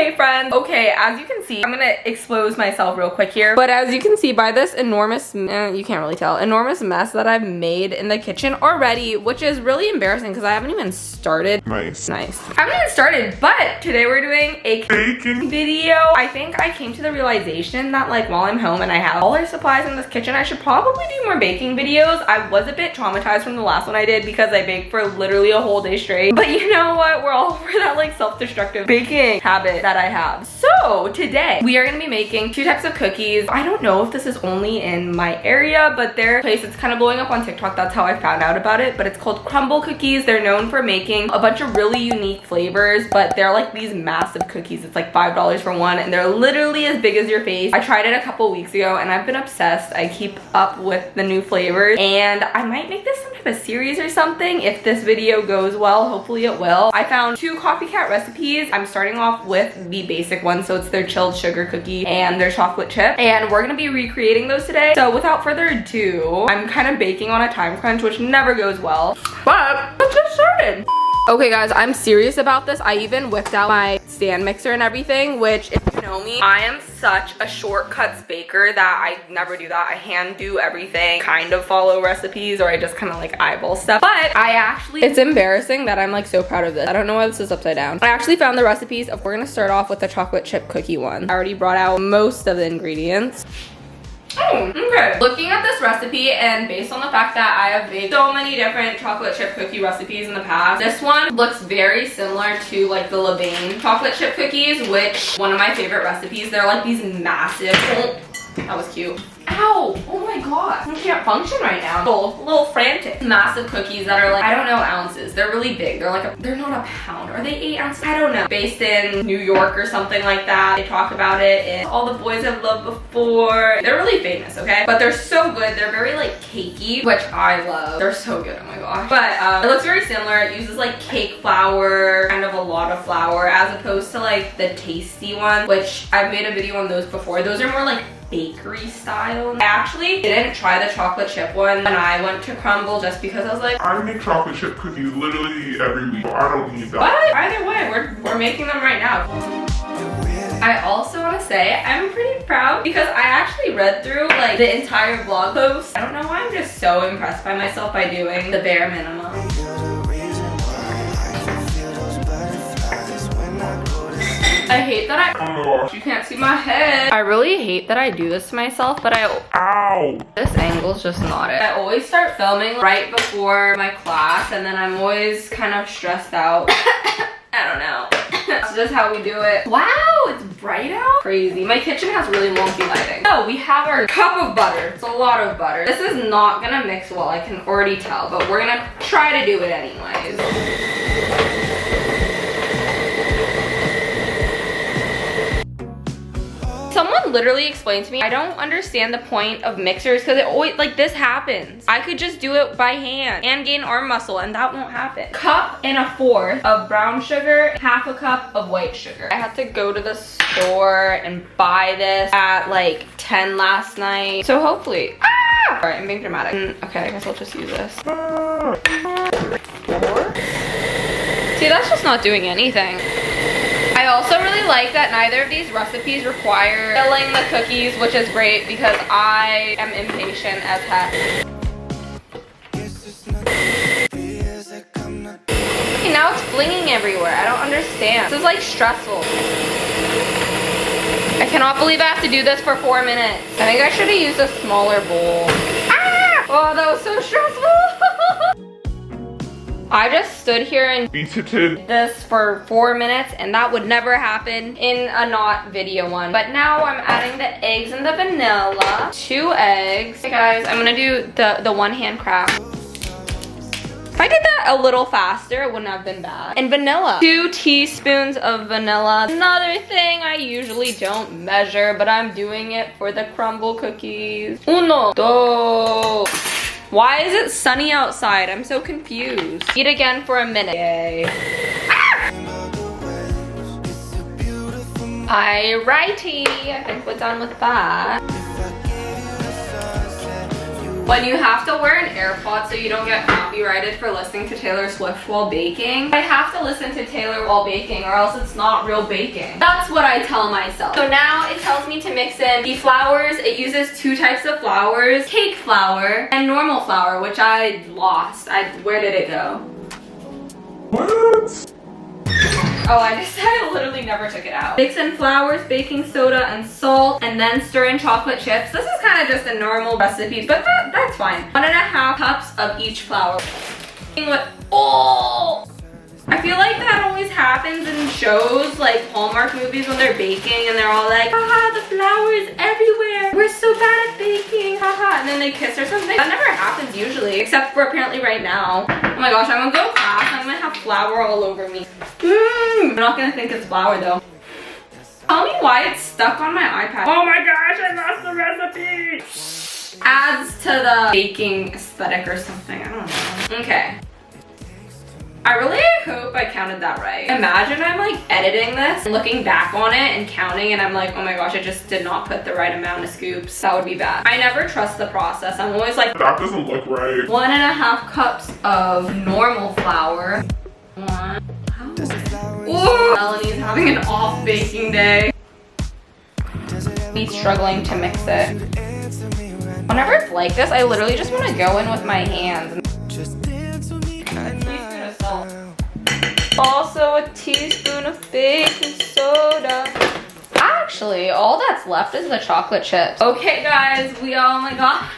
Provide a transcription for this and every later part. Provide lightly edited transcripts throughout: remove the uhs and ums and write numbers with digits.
Hey friends. Okay, as you can see, I'm gonna expose myself real quick here, but as you can see by this enormous, you can't really tell, enormous mess that I've made in the kitchen already, which is really embarrassing because I haven't even started. Nice. I haven't even started, but today we're doing a baking video. I think I came to the realization that like while I'm home and I have all our supplies in this kitchen, I should probably do more baking videos. I was a bit traumatized from the last one I did because I baked for literally a whole day straight, but you know what? We're all over that like self-destructive baking habit that I have. So today we are gonna be making two types of cookies. I don't know if this is only in my area, but their place, it's kind of blowing up on TikTok. That's how I found out about it, but it's called Crumbl cookies. They're known for making a bunch of really unique flavors, but they're like these massive cookies. It's like $5 for one, and they're literally as big as your face. I tried it a couple weeks ago and I've been obsessed. I keep up with the new flavors, and I might make this some type of series or something if this video goes well. Hopefully it will. I found two copycat recipes. I'm starting off with the basic one, so it's their chilled sugar cookie and their chocolate chip, and we're gonna be recreating those today. So without further ado, I'm kind of baking on a time crunch, which never goes well, but let's get started. Okay guys, I'm serious about this. I even whipped out my stand mixer and everything, which if you know me, I am such a shortcuts baker that I never do that. I hand do everything, kind of follow recipes, or I just kind of like eyeball stuff. But I actually, it's embarrassing that I'm like so proud of this. I don't know why this is upside down. I actually found the recipes of, we're gonna start off with the chocolate chip cookie one. I already brought out most of the ingredients. Oh, okay. Looking at this recipe, and based on the fact that I have made so many different chocolate chip cookie recipes in the past, this one looks very similar to like the Levain chocolate chip cookies, which one of my favorite recipes. They're like these massive, oh, that was cute. Ow, oh my god, I can't function right now. A little frantic. Massive cookies that are like, I don't know, ounces. They're really big. They're like, they're not a pound. Are they 8 ounces? I don't know. Based in New York or something like that. They talk about it in All the Boys I've Loved Before. They're really famous, okay? But they're so good. They're very like cakey, which I love. They're so good, oh my gosh. But it looks very similar. It uses like cake flour, kind of a lot of flour, as opposed to like the tasty one, which I've made a video on those before. Those are more like bakery style. I actually didn't try the chocolate chip one when I went to Crumbl just because I was like, I make chocolate chip cookies literally every week, so I don't need that. But either way, we're making them right now. I also want to say I'm pretty proud because I actually read through like the entire blog post. I don't know why I'm just so impressed by myself by doing the bare minimum. I hate that you can't see my head. I really hate that I do this to myself, but ow! This angle's just not it. I always start filming right before my class, and then I'm always kind of stressed out. I don't know. That's just how we do it. Wow, it's bright out. Crazy. My kitchen has really wonky lighting. Oh, we have our cup of butter. It's a lot of butter. This is not gonna mix well, I can already tell, but we're gonna try to do it anyways. Someone literally explained to me, I don't understand the point of mixers because it always, like this happens. I could just do it by hand and gain arm muscle and that won't happen. Cup and 1/4 of brown sugar, 1/2 cup of white sugar. I had to go to the store and buy this at like 10 last night. So hopefully, all right, I'm being dramatic. Okay, I guess I'll just use this. 4. See, that's just not doing anything. I also really like that neither of these recipes require filling the cookies, which is great because I am impatient as heck. Okay, now it's flinging everywhere. I don't understand. This is like stressful. I cannot believe I have to do this for 4 minutes. I think I should have used a smaller bowl. Ah! Oh, that was so stressful. I just stood here and did this for 4 minutes, and that would never happen in a not video one. But now I'm adding the eggs and the vanilla. 2 eggs. Hey guys, I'm gonna do the one hand crack. If I did that a little faster, it wouldn't have been bad. And vanilla. 2 teaspoons of vanilla. Another thing I usually don't measure, but I'm doing it for the Crumbl cookies. 1, 2. Why is it sunny outside? I'm so confused. Eat again for a minute. Yay. Ah! Alrighty, I think we're done with that. When you have to wear an AirPod so you don't get copyrighted for listening to Taylor Swift while baking, I have to listen to Taylor while baking or else it's not real baking. That's what I tell myself. So now it tells me to mix in the flours. It uses 2 types of flours, cake flour and normal flour, which I lost. Where did it go? What? Oh, I literally never took it out. Mix in flours, baking soda, and salt, and then stir in chocolate chips. This is kind of just a normal recipe, but that's fine. 1.5 cups of each flour. Oh! I feel like that always happens in shows, like Hallmark movies when they're baking and they're all like, haha, the flour is everywhere. We're so bad at baking, haha. And then they kiss or something. That never happens usually, except for apparently right now. Oh my gosh, I'm gonna go class. I'm gonna have flour all over me. I'm not gonna think it's flour though. Tell me why it's stuck on my iPad. Oh my gosh, I lost the recipe. Adds to the baking aesthetic or something, I don't know. Okay. I really hope I counted that right. Imagine I'm like editing this, looking back on it and counting and I'm like, oh my gosh, I just did not put the right amount of scoops. That would be bad. I never trust the process. I'm always like, That doesn't look right. 1.5 cups of normal flour. Ooh, Melanie's having an off baking day. Me struggling to mix it. Whenever it's like this, I literally just want to go in with my hands. Also a teaspoon of baking soda. Actually, all that's left is the chocolate chips. Okay guys, oh my god.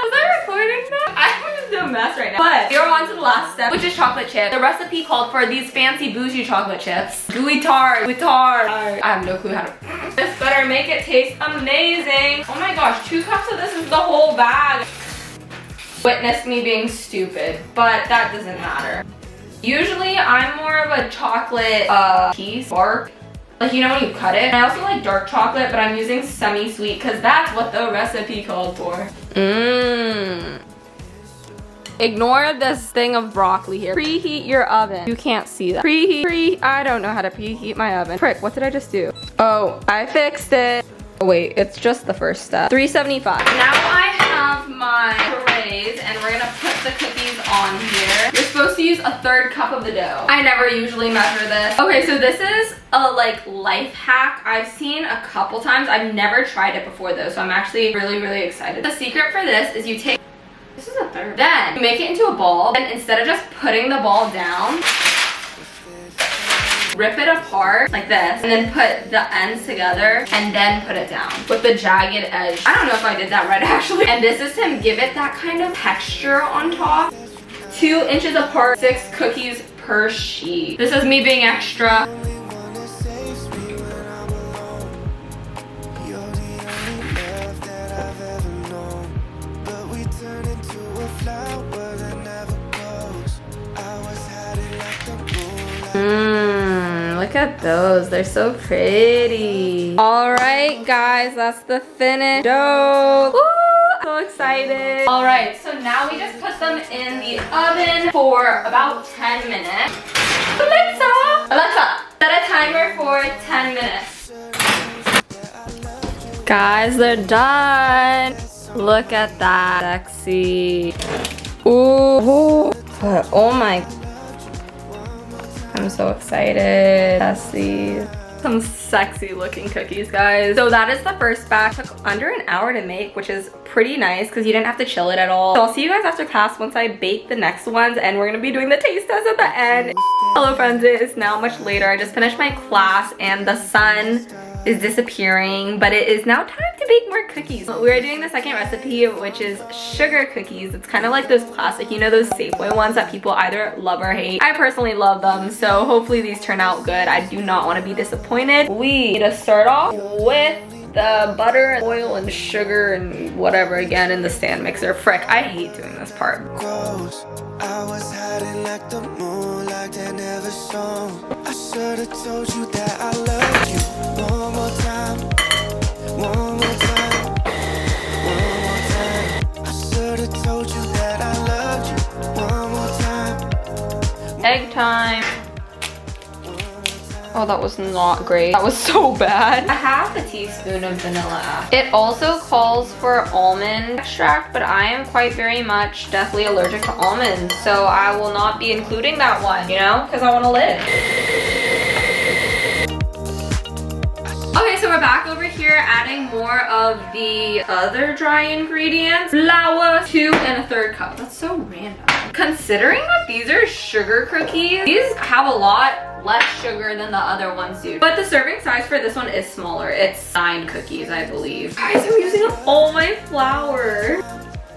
Was I recording that? I'm just a mess right now. But we're on to the last step, which is chocolate chip. The recipe called for these fancy bougie chocolate chips. Gooey tart. I have no clue how to. This better make it taste amazing. Oh my gosh, 2 cups of this is the whole bag. Witness me being stupid, but that doesn't matter. Usually I'm more of a chocolate piece bark. Like, you know when you cut it? I also like dark chocolate, but I'm using semi-sweet because that's what the recipe called for. Ignore this thing of broccoli here. Preheat your oven. You can't see that. Preheat. I don't know how to preheat my oven. Frick, what did I just do? Oh, I fixed it. Oh wait, it's just the first step. 375. Now I have my trays and we're gonna put the cookies on here. You're supposed to use a 1/3 cup of the dough. I never usually measure this. Okay, so this is a like life hack I've seen a couple times. I've never tried it before though, so I'm actually really excited. The secret for this is you take, this is a 1/3. Then you make it into a ball, and instead of just putting the ball down, rip it apart like this, and then put the ends together and then put it down with the jagged edge. I don't know if I did that right actually. And this is to give it that kind of texture on top. 2 inches apart, 6 cookies per sheet. This is me being extra. Look at those, they're so pretty. All right, guys, that's the finished dough. Woo! So excited. All right, so now we just put them in the oven for about 10 minutes. Alexa, set a timer for 10 minutes. Guys, they're done. Look at that, sexy. Ooh, oh my. I'm so excited. That's these. Some sexy looking cookies, guys. So that is the first batch. It took under an hour to make, which is pretty nice because you didn't have to chill it at all. So I'll see you guys after class once I bake the next ones, and we're gonna be doing the taste test at the end. Hello friends, it is now much later. I just finished my class and the sun is disappearing, but it is now time to bake more cookies. We're doing the second recipe, which is sugar cookies. It's kind of like those classic, you know, those Safeway ones that people either love or hate. I personally love them, so hopefully these turn out good. I do not want to be disappointed. We need to start off with the butter, oil, and sugar and whatever again in the stand mixer. Frick, I hate doing this part. I was hiding like the moonlight that never shone. I should have told you that I love you. One more time, one more time, one more time. I should have told you that I loved you. One more time. Egg time. Oh, that was not great. That was so bad. A half a teaspoon of vanilla. It also calls for almond extract, but I am quite very much deathly allergic to almonds, so I will not be including that one, you know, because I want to live. Okay, so we're back over here adding more of the other dry ingredients. Flour, 2 1/3 cup. That's so random. Considering that these are sugar cookies, these have a lot less sugar than the other ones do. But the serving size for this one is smaller. It's 9 cookies, I believe. Guys, I'm using up all my flour.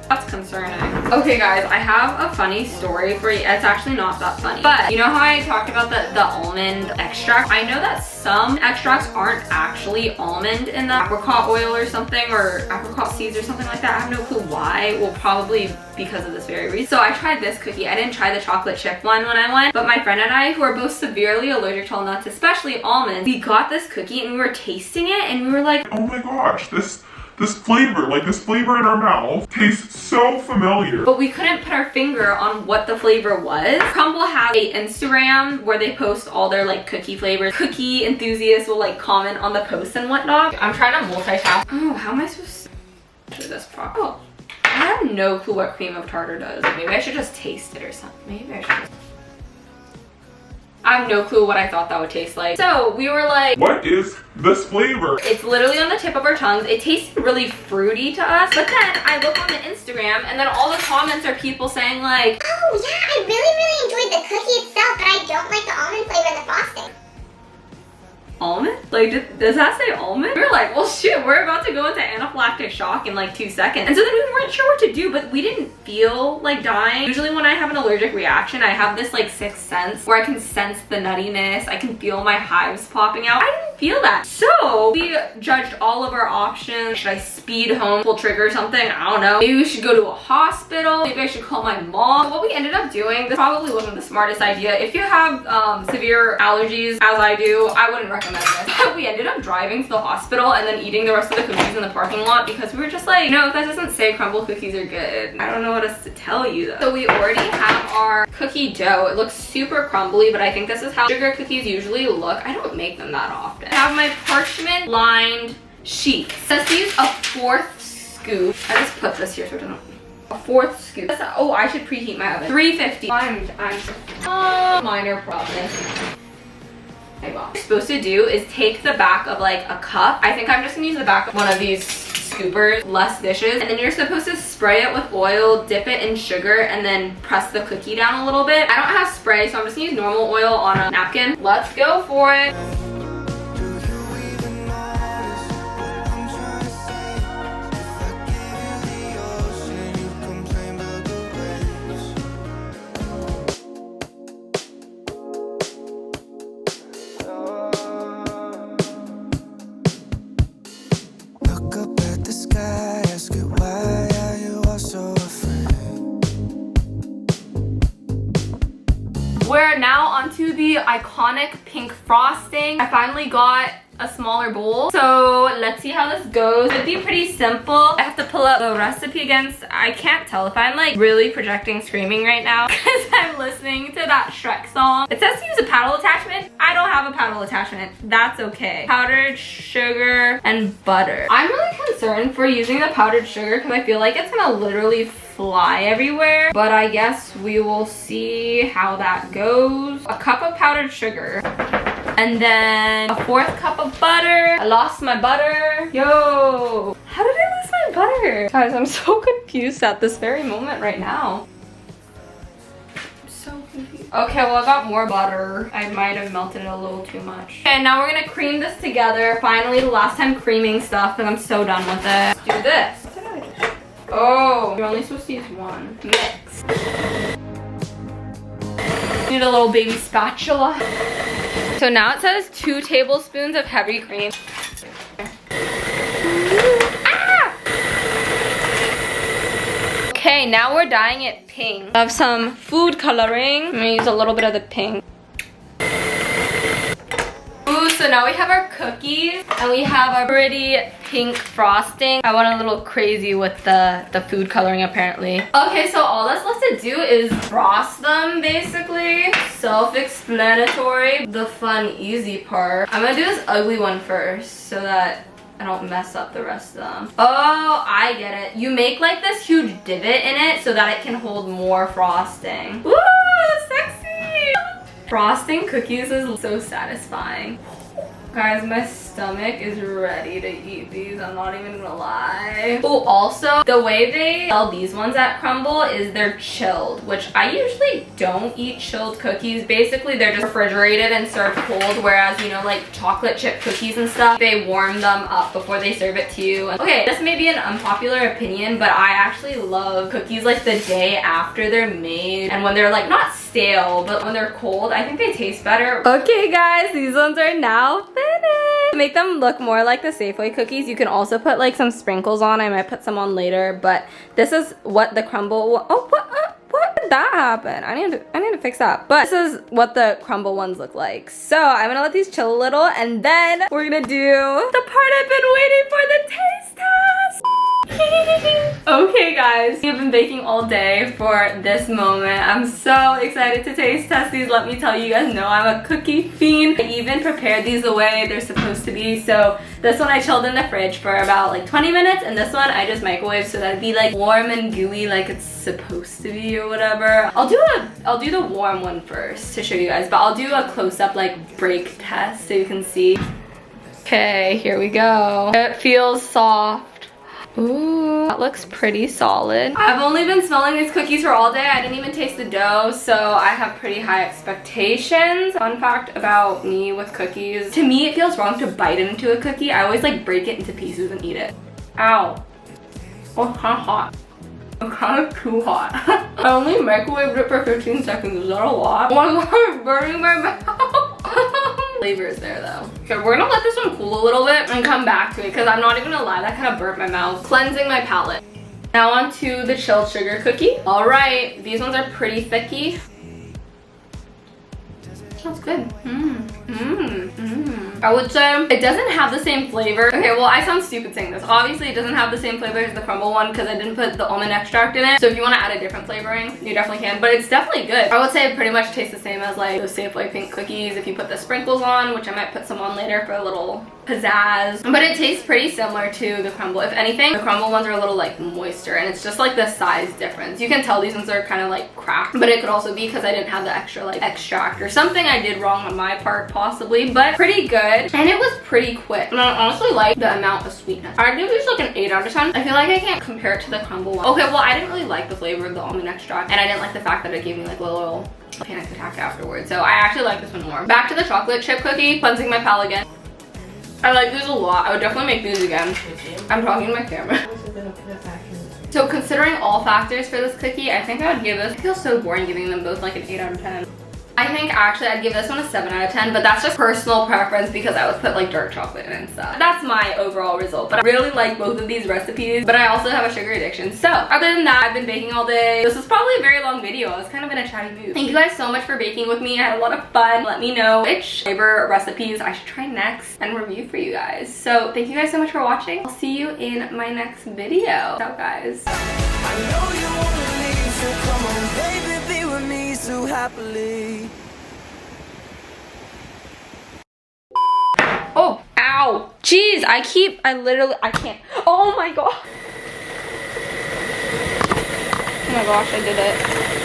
That's concerning. Okay guys, I have a funny story for you. It's actually not that funny. But you know how I talked about the almond extract? I know that some extracts aren't actually almond in the apricot oil or something, or apricot seeds or something like that. I have no clue why. Well, probably because of this very reason. So I tried this cookie. I didn't try the chocolate chip one when I went, but my friend and I, who are both severely allergic to all nuts, especially almonds, we got this cookie and we were tasting it and we were like, Oh my gosh, this flavor, like this flavor in our mouth tastes so familiar. but we couldn't put our finger on what the flavor was. Crumbl has an Instagram where they post all their like cookie flavors. Cookie enthusiasts will like comment on the posts and whatnot. I'm trying to multitask. Oh, how am I supposed to do this properly? Oh, I have no clue what cream of tartar does. Maybe I should just taste it or something. Maybe I should just... I have no clue what I thought that would taste like. So we were like, What is this flavor? it's literally on the tip of our tongues. It tasted really fruity to us. But then I look on the Instagram and then all the comments are people saying like, Oh yeah, I really enjoyed the cookie itself, but I don't like the almond flavor in the frosting. almond? Like, does that say almond? We were like, well shoot, we're about to go into anaphylactic shock in like 2 seconds. And so then we weren't sure what to do, but we didn't feel like dying. Usually when I have an allergic reaction, I have this like sixth sense where I can sense the nuttiness. I can feel my hives popping out. I didn't feel that. So we judged all of our options. Should I speed home, pull trigger or something? I don't know. Maybe we should go to a hospital. Maybe I should call my mom. What we ended up doing, this probably wasn't the smartest idea. If you have severe allergies, as I do, I wouldn't recommend this. We ended up driving to the hospital and then eating the rest of the cookies in the parking lot because we were just like, no, if that doesn't say Crumbl cookies are good, I don't know what else to tell you though. So we already have our cookie dough. It looks super crumbly, but I think this is how sugar cookies usually look. I don't make them that often. I have my parchment lined sheet. It says to use a 4th scoop. I just put this here so it doesn't. A 4th scoop. Oh, I should preheat my oven. 350. I'm minor problem. What you're supposed to do is take the back of like a cup. I think I'm just gonna use the back of one of these scoopers, less dishes, and then you're supposed to spray it with oil, dip it in sugar, and then press the cookie down a little bit. I don't have spray, so I'm just gonna use normal oil on a napkin. Let's go for it. We're now onto the iconic pink frosting. I finally got a smaller bowl, so let's see how this goes. It'd be pretty simple. I have to pull up the recipe again. I can't tell if I'm like really projecting screaming right now because I'm listening to that Shrek song. It says to use a paddle attachment. I don't have a paddle attachment. That's okay. Powdered sugar and butter. I'm really concerned for using the powdered sugar because I feel like it's gonna literally fly everywhere, but I guess we will see how that goes. A cup of powdered sugar. And then a 4th cup of butter. I lost my butter. Yo, how did I lose my butter? Guys, I'm so confused at this very moment right now. I'm so confused. Okay, well I got more butter. I might have melted it a little too much. Okay, now we're gonna cream this together. Finally, the last time creaming stuff because I'm so done with it. Let's do this. What did I do? Oh, you're only supposed to use one. Mix. Need a little baby spatula. So now it says 2 tablespoons of heavy cream. Ah! Okay, now we're dyeing it pink. I have some food coloring. I'm gonna use a little bit of the pink. Ooh, so now we have our cookies and we have our pretty pink frosting. I went a little crazy with the food coloring apparently. Okay, so all that's left to do is frost them basically. Self-explanatory. The fun, easy part. I'm gonna do this ugly one first so that I don't mess up the rest of them. Oh, I get it. You make like this huge divot in it so that it can hold more frosting. Woo, sexy! Frosting cookies is so satisfying. Guys, my stomach is ready to eat these. I'm not even gonna lie. Oh, also, the way they sell these ones at Crumbl is they're chilled, which I usually don't eat chilled cookies. Basically, they're just refrigerated and served cold, whereas, you know, like chocolate chip cookies and stuff, they warm them up before they serve it to you. Okay, this may be an unpopular opinion, but I actually love cookies like the day after they're made and when they're like not stale, but when they're cold, I think they taste better. Okay, guys, these ones are now finished. To make them look more like the Safeway cookies, you can also put like some sprinkles on. I might put some on later, but this is what the Crumbl. Oh, what did that happen? I need to fix that. But this is what the Crumbl ones look like. So I'm gonna let these chill a little, and then we're gonna do the part I've been waiting for, the taste test. Okay, guys, we've been baking all day for this moment. I'm so excited to taste test these. Let me tell you, you guys know I'm a cookie fiend. I even prepared these the way they're supposed to be. So this one I chilled in the fridge for about like 20 minutes, and this one I just microwaved so that it'd be like warm and gooey like it's supposed to be or whatever. I'll do the warm one first to show you guys, but I'll do a close-up like break test so you can see. Okay, here we go. It feels soft. Ooh, that looks pretty solid. I've only been smelling these cookies for all day. I didn't even taste the dough, so I have pretty high expectations. Fun fact about me with cookies. To me, it feels wrong to bite into a cookie. I always like break it into pieces and eat it. Ow. Oh, kind of hot. It's kind of too hot. I only microwaved it for 15 seconds. Is that a lot? Oh my god, it's burning my mouth. Flavor is there though. Okay, we're gonna let this one cool a little bit and come back to it because I'm not even gonna lie, that kind of burnt my mouth. Cleansing my palate. Now on to the chilled sugar cookie. All right, these ones are pretty thicky. Smells good. I would say it doesn't have the same flavor. Okay, well, I sound stupid saying this. Obviously, it doesn't have the same flavor as the Crumbl one because I didn't put the almond extract in it. So if you want to add a different flavoring, you definitely can. But it's definitely good. I would say it pretty much tastes the same as like those Safeway pink cookies if you put the sprinkles on, which I might put some on later for a little pizzazz. But it tastes pretty similar to the Crumbl. If anything, the Crumbl ones are a little like moister, and it's just like the size difference. You can tell these ones are kind of like cracked, but it could also be because I didn't have the extra like extract or something I did wrong on my part possibly, but pretty good. And it was pretty quick. And I honestly like the amount of sweetness. I'd give these like an 8 out of 10. I feel like I can't compare it to the Crumbl one. Okay, well, I didn't really like the flavor of the almond extract, and I didn't like the fact that it gave me like a little panic attack afterwards. So I actually like this one more. Back to the chocolate chip cookie, cleansing my palate again. I like these a lot. I would definitely make these again. I'm talking to my camera. So considering all factors for this cookie, I think I would give this, I feel so boring giving them both like an 8 out of 10. I think actually I'd give this one a 7 out of 10, but that's just personal preference because I would put like dark chocolate in it and stuff. That's my overall result, but I really like both of these recipes, but I also have a sugar addiction. So other than that, I've been baking all day. This was probably a very long video. I was kind of in a chatty mood. Thank you guys so much for baking with me. I had a lot of fun. Let me know which flavor recipes I should try next and review for you guys. So thank you guys so much for watching. I'll see you in my next video. Ciao, guys. I know you wanna leave, so come on, baby, be with me so happily. Oh, ow. Jeez, I can't. Oh my god. Oh my gosh, I did it.